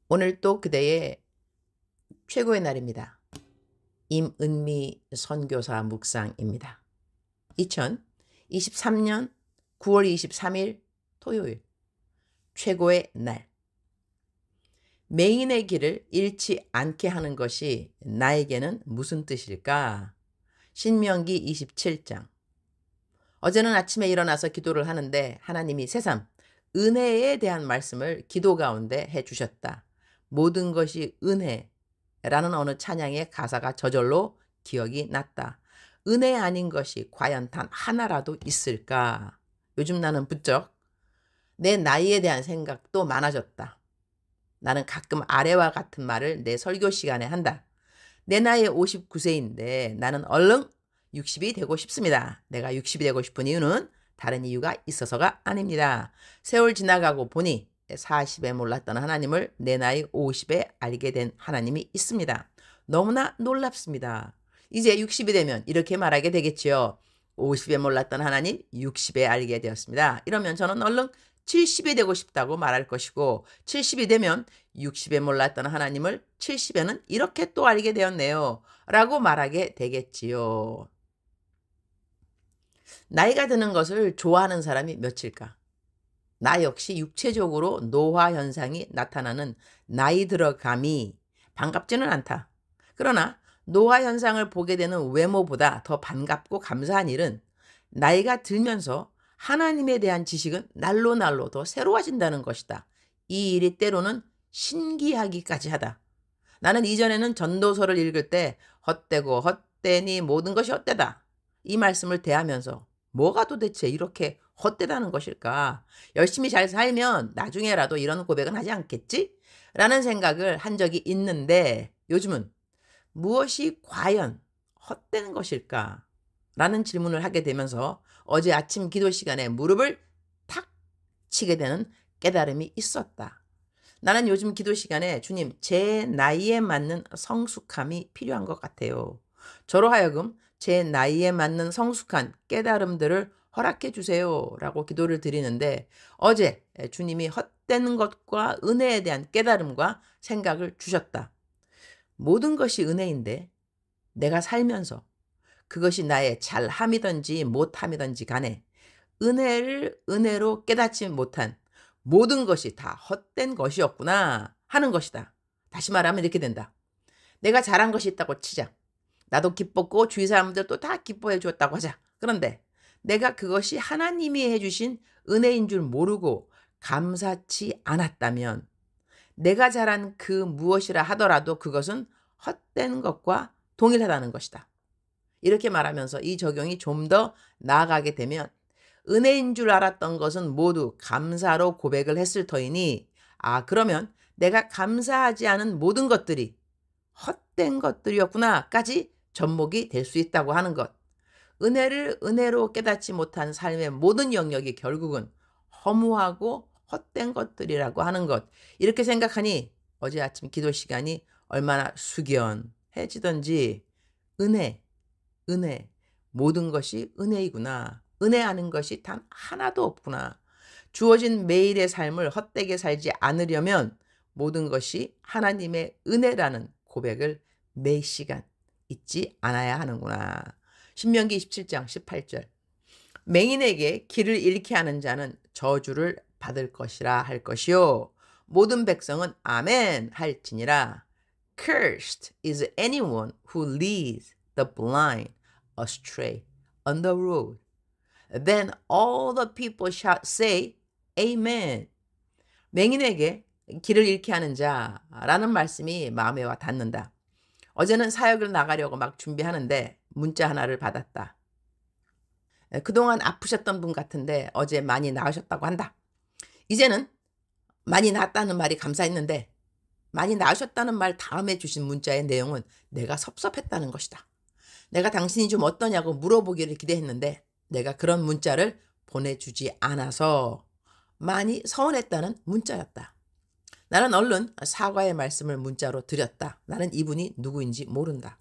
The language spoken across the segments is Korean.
오늘 또 그대의 최고의 날입니다. 임은미 선교사 묵상입니다. 2023년 9월 23일 토요일 최고의 날. 맹인의 길을 잃지 않게 하는 것이 나에게는 무슨 뜻일까? 신명기 27장. 어제는 아침에 일어나서 기도를 하는데 하나님이 새삼 은혜에 대한 말씀을 기도 가운데 해주셨다. 모든 것이 은혜라는 어느 찬양의 가사가 저절로 기억이 났다. 은혜 아닌 것이 과연 단 하나라도 있을까? 요즘 나는 부쩍 내 나이에 대한 생각도 많아졌다. 나는 가끔 아래와 같은 말을 내 설교 시간에 한다. 내 나이 59세인데 나는 얼른 60이 되고 싶습니다. 내가 60이 되고 싶은 이유는 다른 이유가 있어서가 아닙니다. 세월 지나가고 보니 40에 몰랐던 하나님을 내 나이 50에 알게 된 하나님이 있습니다. 너무나 놀랍습니다. 이제 60이 되면 이렇게 말하게 되겠지요. 50에 몰랐던 하나님 60에 알게 되었습니다. 이러면 저는 얼른 70이 되고 싶다고 말할 것이고 70이 되면 60에 몰랐던 하나님을 70에는 이렇게 또 알게 되었네요. 라고 말하게 되겠지요. 나이가 드는 것을 좋아하는 사람이 몇일까? 나 역시 육체적으로 노화 현상이 나타나는 나이 들어감이 반갑지는 않다. 그러나 노화 현상을 보게 되는 외모보다 더 반갑고 감사한 일은 나이가 들면서 하나님에 대한 지식은 날로 더 새로워진다는 것이다. 이 일이 때로는 신기하기까지 하다. 나는 이전에는 전도서를 읽을 때 헛되고 헛되니 모든 것이 헛되다. 이 말씀을 대하면서 뭐가 도대체 이렇게 헛되다는 것일까? 열심히 잘 살면 나중에라도 이런 고백은 하지 않겠지? 라는 생각을 한 적이 있는데 요즘은 무엇이 과연 헛된 것일까? 라는 질문을 하게 되면서 어제 아침 기도 시간에 무릎을 탁 치게 되는 깨달음이 있었다. 나는 요즘 기도 시간에 주님, 제 나이에 맞는 성숙함이 필요한 것 같아요. 저로 하여금 제 나이에 맞는 성숙한 깨달음들을 허락해 주세요. 라고 기도를 드리는데 어제 주님이 헛되는 것과 은혜에 대한 깨달음과 생각을 주셨다. 모든 것이 은혜인데 내가 살면서 그것이 나의 잘함이든지 못함이든지 간에 은혜를 은혜로 깨닫지 못한 모든 것이 다 헛된 것이었구나 하는 것이다. 다시 말하면 이렇게 된다. 내가 잘한 것이 있다고 치자. 나도 기뻤고 주위 사람들도 다 기뻐해 주었다고 하자. 그런데 내가 그것이 하나님이 해주신 은혜인 줄 모르고 감사치 않았다면 내가 잘한 그 무엇이라 하더라도 그것은 헛된 것과 동일하다는 것이다. 이렇게 말하면서 이 적용이 좀 더 나아가게 되면 은혜인 줄 알았던 것은 모두 감사로 고백을 했을 터이니 그러면 내가 감사하지 않은 모든 것들이 헛된 것들이었구나까지 접목이 될 수 있다고 하는 것. 은혜를 은혜로 깨닫지 못한 삶의 모든 영역이 결국은 허무하고 헛된 것들이라고 하는 것. 이렇게 생각하니 어제 아침 기도 시간이 얼마나 숙연해지던지 은혜, 모든 것이 은혜이구나. 은혜하는 것이 단 하나도 없구나. 주어진 매일의 삶을 헛되게 살지 않으려면 모든 것이 하나님의 은혜라는 고백을 매 시간 잊지 않아야 하는구나. 신명기 27장 18절. 맹인에게 길을 잃게 하는 자는 저주를 받을 것이라 할 것이요. 모든 백성은 아멘 할지니라. Cursed is anyone who leads the blind astray on the road. Then all the people shall say Amen. 맹인에게 길을 잃게 하는 자라는 말씀이 마음에 와 닿는다. 어제는 사역을 나가려고 막 준비하는데 문자 하나를 받았다. 그동안 아프셨던 분 같은데 어제 많이 나으셨다고 한다. 이제는 많이 낫다는 말이 감사했는데 많이 나으셨다는 말 다음에 주신 문자의 내용은 내가 섭섭했다는 것이다. 내가 당신이 좀 어떠냐고 물어보기를 기대했는데 내가 그런 문자를 보내주지 않아서 많이 서운했다는 문자였다. 나는 얼른 사과의 말씀을 문자로 드렸다. 나는 이분이 누구인지 모른다.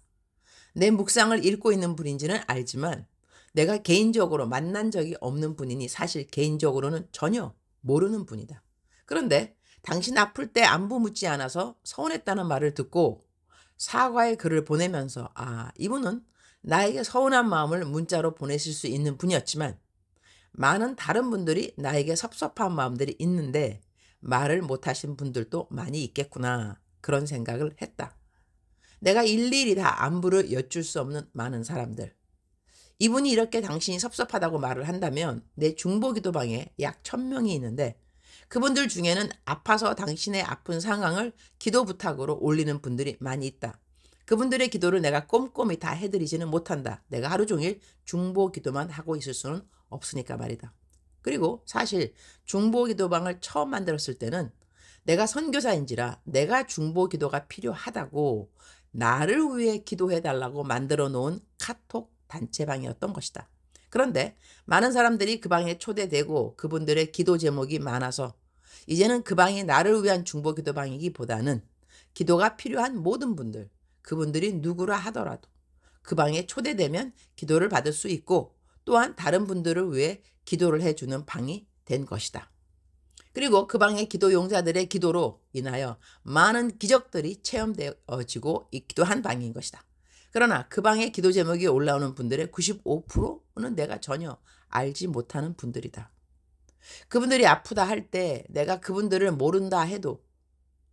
내 묵상을 읽고 있는 분인지는 알지만 내가 개인적으로 만난 적이 없는 분이니 사실 개인적으로는 전혀 모르는 분이다. 그런데 당신 아플 때 안부 묻지 않아서 서운했다는 말을 듣고 사과의 글을 보내면서 이분은 나에게 서운한 마음을 문자로 보내실 수 있는 분이었지만 많은 다른 분들이 나에게 섭섭한 마음들이 있는데 말을 못하신 분들도 많이 있겠구나, 그런 생각을 했다. 내가 일일이 다 안부를 여쭐 수 없는 많은 사람들. 이분이 이렇게 당신이 섭섭하다고 말을 한다면 내 중보기도방에 약 1000명이 있는데 그분들 중에는 아파서 당신의 아픈 상황을 기도 부탁으로 올리는 분들이 많이 있다. 그분들의 기도를 내가 꼼꼼히 다 해드리지는 못한다. 내가 하루 종일 중보기도만 하고 있을 수는 없으니까 말이다. 그리고 사실 중보기도방을 처음 만들었을 때는 내가 선교사인지라 내가 중보기도가 필요하다고 나를 위해 기도해달라고 만들어 놓은 카톡 단체방이었던 것이다. 그런데 많은 사람들이 그 방에 초대되고 그분들의 기도 제목이 많아서 이제는 그 방이 나를 위한 중보기도방이기보다는 기도가 필요한 모든 분들, 그분들이 누구라 하더라도 그 방에 초대되면 기도를 받을 수 있고 또한 다른 분들을 위해 기도를 해주는 방이 된 것이다. 그리고 그 방의 기도 용사들의 기도로 인하여 많은 기적들이 체험되어지고 있기도 한 방인 것이다. 그러나 그 방에 기도 제목이 올라오는 분들의 95%는 내가 전혀 알지 못하는 분들이다. 그분들이 아프다 할 때 내가 그분들을 모른다 해도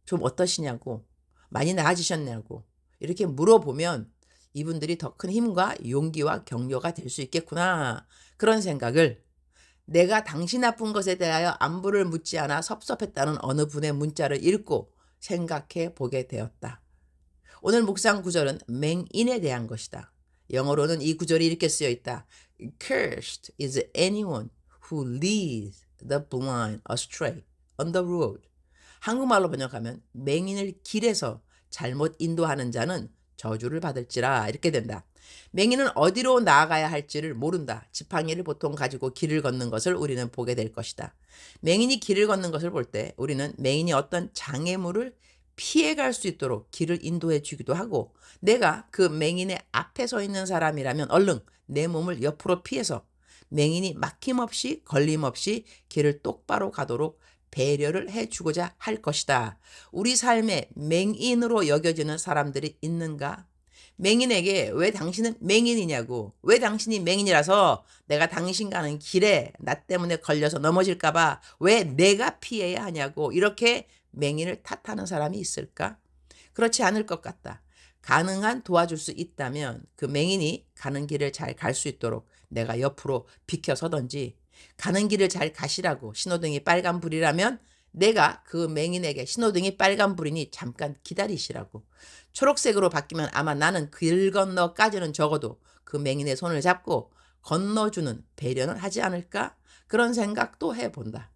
좀 어떠시냐고, 많이 나아지셨냐고 이렇게 물어보면 이분들이 더 큰 힘과 용기와 격려가 될 수 있겠구나, 그런 생각을 내가 당신 아픈 것에 대하여 안부를 묻지 않아 섭섭했다는 어느 분의 문자를 읽고 생각해 보게 되었다. 오늘 묵상 구절은 맹인에 대한 것이다. 영어로는 이 구절이 이렇게 쓰여 있다. Cursed is anyone who leads the blind astray on the road. 한국말로 번역하면 맹인을 길에서 잘못 인도하는 자는 저주를 받을지라, 이렇게 된다. 맹인은 어디로 나아가야 할지를 모른다. 지팡이를 보통 가지고 길을 걷는 것을 우리는 보게 될 것이다. 맹인이 길을 걷는 것을 볼 때 우리는 맹인이 어떤 장애물을 피해갈 수 있도록 길을 인도해 주기도 하고, 내가 그 맹인의 앞에 서 있는 사람이라면 얼른 내 몸을 옆으로 피해서 맹인이 막힘없이 걸림없이 길을 똑바로 가도록 배려를 해주고자 할 것이다. 우리 삶에 맹인으로 여겨지는 사람들이 있는가? 맹인에게 왜 당신은 맹인이냐고, 왜 당신이 맹인이라서 내가 당신 가는 길에 나 때문에 걸려서 넘어질까봐 왜 내가 피해야 하냐고 이렇게 맹인을 탓하는 사람이 있을까? 그렇지 않을 것 같다. 가능한 도와줄 수 있다면 그 맹인이 가는 길을 잘 갈 수 있도록 내가 옆으로 비켜서든지, 가는 길을 잘 가시라고 신호등이 빨간불이라면 내가 그 맹인에게 신호등이 빨간불이니 잠깐 기다리시라고, 초록색으로 바뀌면 아마 나는 길 건너까지는 적어도 그 맹인의 손을 잡고 건너주는 배려는 하지 않을까? 그런 생각도 해본다.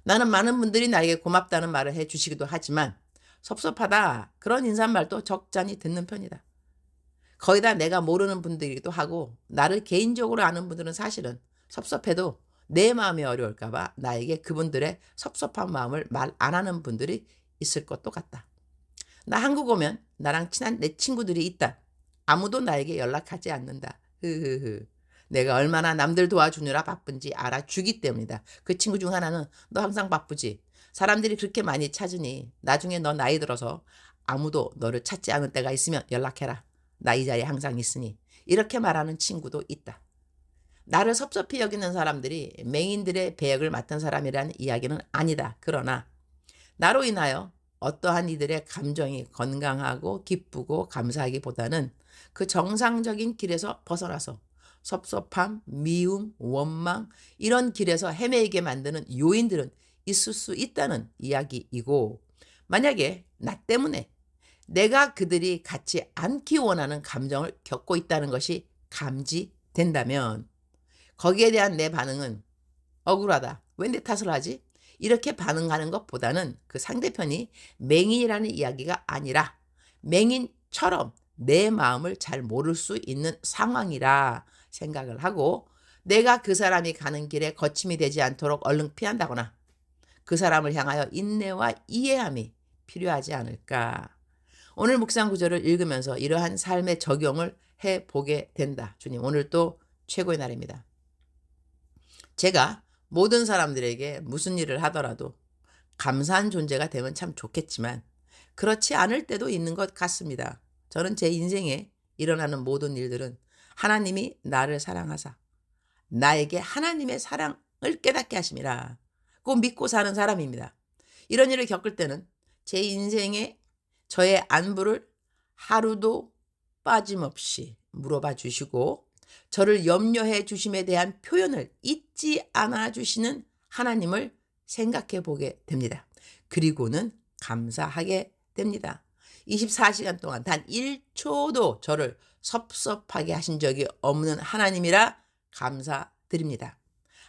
나는 많은 분들이 나에게 고맙다는 말을 해주시기도 하지만 섭섭하다, 그런 인사말도 적잖이 듣는 편이다. 거의 다 내가 모르는 분들이기도 하고 나를 개인적으로 아는 분들은 사실은 섭섭해도 내 마음이 어려울까봐 나에게 그분들의 섭섭한 마음을 말 안 하는 분들이 있을 것도 같다. 나 한국 오면 나랑 친한 내 친구들이 있다. 아무도 나에게 연락하지 않는다. 내가 얼마나 남들 도와주느라 바쁜지 알아주기 때문이다. 그 친구 중 하나는 너 항상 바쁘지? 사람들이 그렇게 많이 찾으니 나중에 너 나이 들어서 아무도 너를 찾지 않을 때가 있으면 연락해라. 나 이 자리에 항상 있으니. 이렇게 말하는 친구도 있다. 나를 섭섭히 여기는 사람들이 맹인들의 배역을 맡은 사람이라는 이야기는 아니다. 그러나 나로 인하여 어떠한 이들의 감정이 건강하고 기쁘고 감사하기보다는 그 정상적인 길에서 벗어나서 섭섭함, 미움, 원망 이런 길에서 헤매이게 만드는 요인들은 있을 수 있다는 이야기이고, 만약에 나 때문에 내가 그들이 갖지 않기 원하는 감정을 겪고 있다는 것이 감지된다면 거기에 대한 내 반응은 억울하다, 왜 내 탓을 하지? 이렇게 반응하는 것보다는 그 상대편이 맹인이라는 이야기가 아니라 맹인처럼 내 마음을 잘 모를 수 있는 상황이라 생각을 하고 내가 그 사람이 가는 길에 거침이 되지 않도록 얼른 피한다거나 그 사람을 향하여 인내와 이해함이 필요하지 않을까. 오늘 묵상 구절을 읽으면서 이러한 삶의 적용을 해보게 된다. 주님, 오늘 또 최고의 날입니다. 제가 모든 사람들에게 무슨 일을 하더라도 감사한 존재가 되면 참 좋겠지만 그렇지 않을 때도 있는 것 같습니다. 저는 제 인생에 일어나는 모든 일들은 하나님이 나를 사랑하사 나에게 하나님의 사랑을 깨닫게 하심이라 꼭 믿고 사는 사람입니다. 이런 일을 겪을 때는 제 인생에 저의 안부를 하루도 빠짐없이 물어봐 주시고 저를 염려해 주심에 대한 표현을 잊지 않아 주시는 하나님을 생각해 보게 됩니다. 그리고는 감사하게 됩니다. 24시간 동안 단 1초도 저를 섭섭하게 하신 적이 없는 하나님이라 감사드립니다.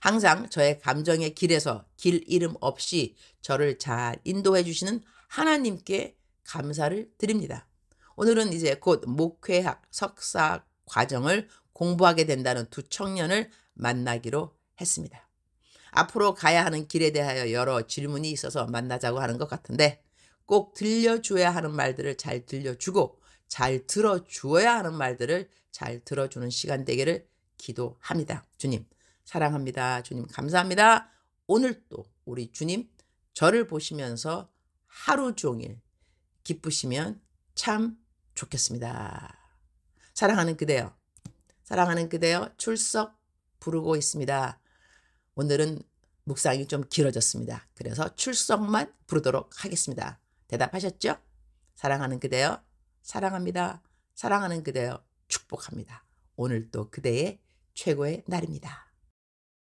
항상 저의 감정의 길에서 길 잃음 없이 저를 잘 인도해 주시는 하나님께 감사를 드립니다. 오늘은 이제 곧 목회학 석사 과정을 공부하게 된다는 두 청년을 만나기로 했습니다. 앞으로 가야 하는 길에 대하여 여러 질문이 있어서 만나자고 하는 것 같은데 꼭 들려줘야 하는 말들을 잘 들려주고 잘 들어주어야 하는 말들을 잘 들어주는 시간 되기를 기도합니다. 주님 사랑합니다. 주님 감사합니다. 오늘도 우리 주님 저를 보시면서 하루 종일 기쁘시면 참 좋겠습니다. 사랑하는 그대여, 사랑하는 그대여 출석 부르고 있습니다. 오늘은 묵상이 좀 길어졌습니다. 그래서 출석만 부르도록 하겠습니다. 대답하셨죠? 사랑하는 그대여, 사랑합니다. 사랑하는 그대여, 축복합니다. 오늘도 그대의 최고의 날입니다.